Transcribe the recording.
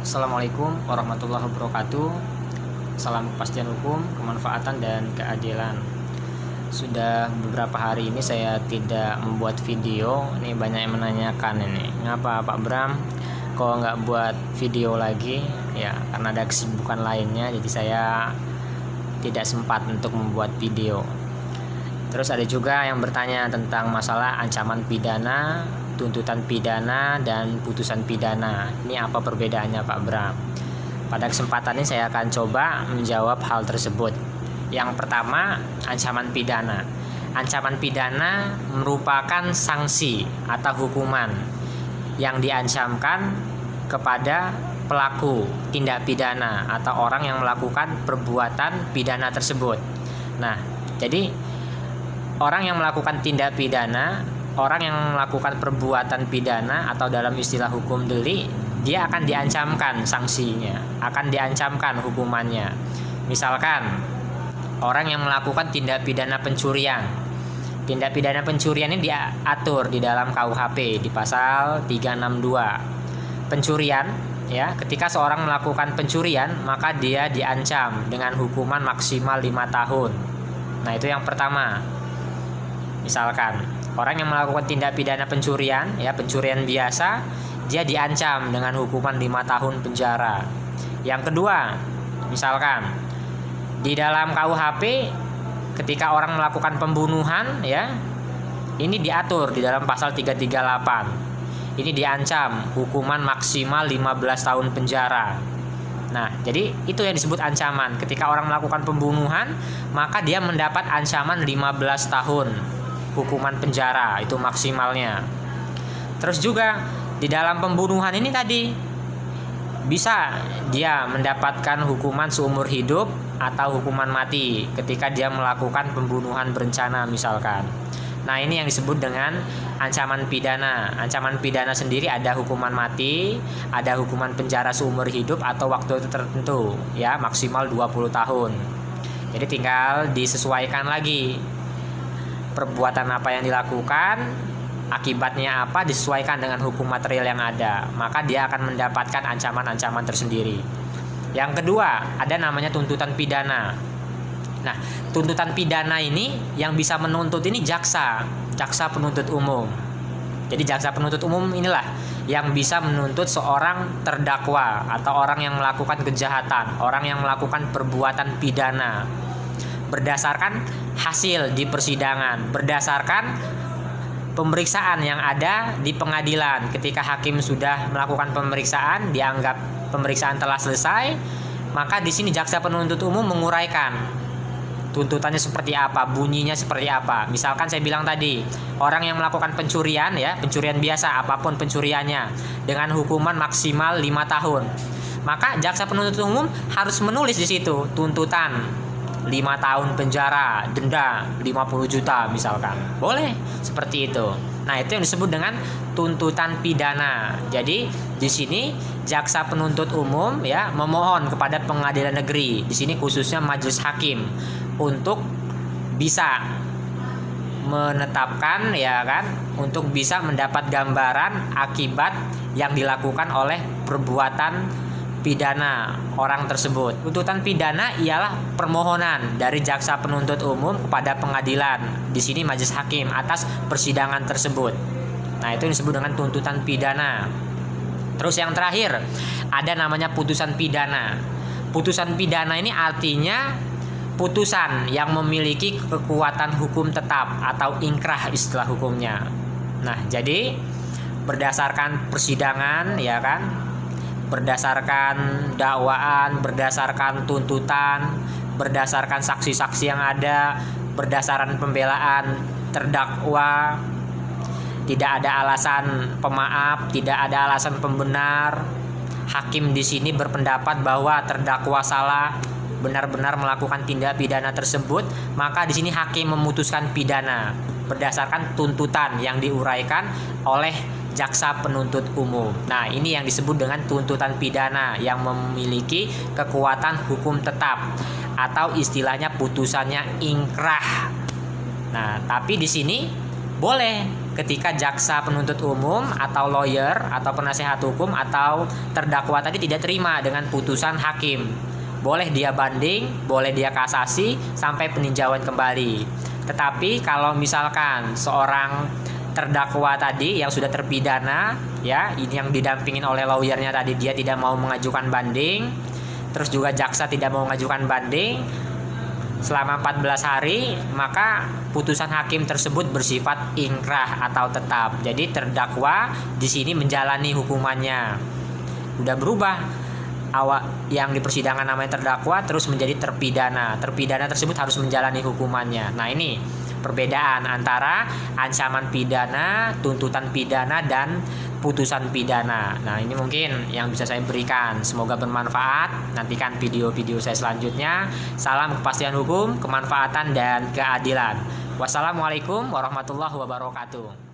Assalamualaikum warahmatullahi wabarakatuh. Salam kepastian hukum, kemanfaatan, dan keadilan. Sudah beberapa hari ini saya tidak membuat video. Ini banyak yang menanyakan ini, ngapa Pak Bram kok nggak buat video lagi? Ya, karena ada kesibukan lainnya, jadi saya tidak sempat untuk membuat video. Terus ada juga yang bertanya tentang masalah ancaman pidana, tuntutan pidana, dan putusan pidana. Ini apa perbedaannya Pak Bram? Pada kesempatan ini saya akan coba menjawab hal tersebut. Yang pertama, ancaman pidana. Ancaman pidana merupakan sanksi atau hukuman yang diancamkan kepada pelaku tindak pidana atau orang yang melakukan perbuatan pidana tersebut. Nah, jadi orang yang melakukan tindak pidana, orang yang melakukan perbuatan pidana atau dalam istilah hukum delik, dia akan diancamkan sanksinya, akan diancamkan hukumannya. Misalkan orang yang melakukan tindak pidana pencurian. Tindak pidana pencurian ini diatur di dalam KUHP di pasal 362. Pencurian, ya, ketika seorang melakukan pencurian, maka dia diancam dengan hukuman maksimal 5 tahun. Nah, itu yang pertama. Misalkan orang yang melakukan tindak pidana pencurian, ya, pencurian biasa, dia diancam dengan hukuman 5 tahun penjara. Yang kedua, misalkan di dalam KUHP ketika orang melakukan pembunuhan, ya, ini diatur di dalam pasal 338. Ini diancam hukuman maksimal 15 tahun penjara. Nah, jadi itu yang disebut ancaman. Ketika orang melakukan pembunuhan, maka dia mendapat ancaman 15 tahun hukuman penjara, itu maksimalnya. Terus juga di dalam pembunuhan ini tadi bisa dia mendapatkan hukuman seumur hidup atau hukuman mati ketika dia melakukan pembunuhan berencana misalkan. Nah, ini yang disebut dengan ancaman pidana. Ancaman pidana sendiri ada hukuman mati, ada hukuman penjara seumur hidup atau waktu tertentu, ya, maksimal 20 tahun. Jadi tinggal disesuaikan lagi perbuatan apa yang dilakukan, akibatnya apa, disesuaikan dengan hukum material yang ada, maka dia akan mendapatkan ancaman-ancaman tersendiri. Yang kedua, ada namanya tuntutan pidana. Nah, tuntutan pidana ini yang bisa menuntut ini jaksa penuntut umum. Jadi jaksa penuntut umum inilah yang bisa menuntut seorang terdakwa atau orang yang melakukan kejahatan, orang yang melakukan perbuatan pidana berdasarkan hasil di persidangan, berdasarkan pemeriksaan yang ada di pengadilan. Ketika hakim sudah melakukan pemeriksaan, dianggap pemeriksaan telah selesai, maka di sini jaksa penuntut umum menguraikan tuntutannya seperti apa, bunyinya seperti apa. Misalkan saya bilang tadi, orang yang melakukan pencurian, ya, pencurian biasa apapun pencuriannya, dengan hukuman maksimal 5 tahun. Maka jaksa penuntut umum harus menulis di situ tuntutan 5 tahun penjara, denda 50 juta misalkan. Boleh seperti itu. Nah, itu yang disebut dengan tuntutan pidana. Jadi di sini jaksa penuntut umum, ya, memohon kepada pengadilan negeri, di sini khususnya majelis hakim, untuk bisa menetapkan, ya kan, untuk bisa mendapat gambaran akibat yang dilakukan oleh perbuatan pidana orang tersebut. Tuntutan pidana ialah permohonan dari jaksa penuntut umum kepada pengadilan, di sini majelis hakim, atas persidangan tersebut. Nah, itu disebut dengan tuntutan pidana. Terus yang terakhir, ada namanya putusan pidana. Putusan pidana ini artinya putusan yang memiliki kekuatan hukum tetap atau ingkrah istilah hukumnya. Nah, jadi berdasarkan persidangan, ya kan, berdasarkan dakwaan, berdasarkan tuntutan, berdasarkan saksi-saksi yang ada, berdasarkan pembelaan terdakwa, tidak ada alasan pemaaf, tidak ada alasan pembenar. Hakim di sini berpendapat bahwa terdakwa salah, benar-benar melakukan tindak pidana tersebut, maka di sini hakim memutuskan pidana berdasarkan tuntutan yang diuraikan oleh jaksa penuntut umum. Nah, ini yang disebut dengan tuntutan pidana yang memiliki kekuatan hukum tetap atau istilahnya putusannya ingkrah. Nah, tapi di sini boleh ketika jaksa penuntut umum atau lawyer atau penasehat hukum atau terdakwa tadi tidak terima dengan putusan hakim. Boleh dia banding, boleh dia kasasi sampai peninjauan kembali. Tetapi kalau misalkan seorang terdakwa tadi yang sudah terpidana, ya, ini yang didampingin oleh lawyernya tadi, dia tidak mau mengajukan banding, terus juga jaksa tidak mau mengajukan banding selama 14 hari, maka putusan hakim tersebut bersifat ingkrah atau tetap. Jadi terdakwa di sini menjalani hukumannya. Udah berubah, awak yang di persidangan namanya terdakwa terus menjadi terpidana. Terpidana tersebut harus menjalani hukumannya. Nah, ini perbedaan antara ancaman pidana, tuntutan pidana, dan putusan pidana. Nah, ini mungkin yang bisa saya berikan. Semoga bermanfaat. Nantikan video-video saya selanjutnya. Salam kepastian hukum, kemanfaatan, dan keadilan. Wassalamualaikum warahmatullahi wabarakatuh.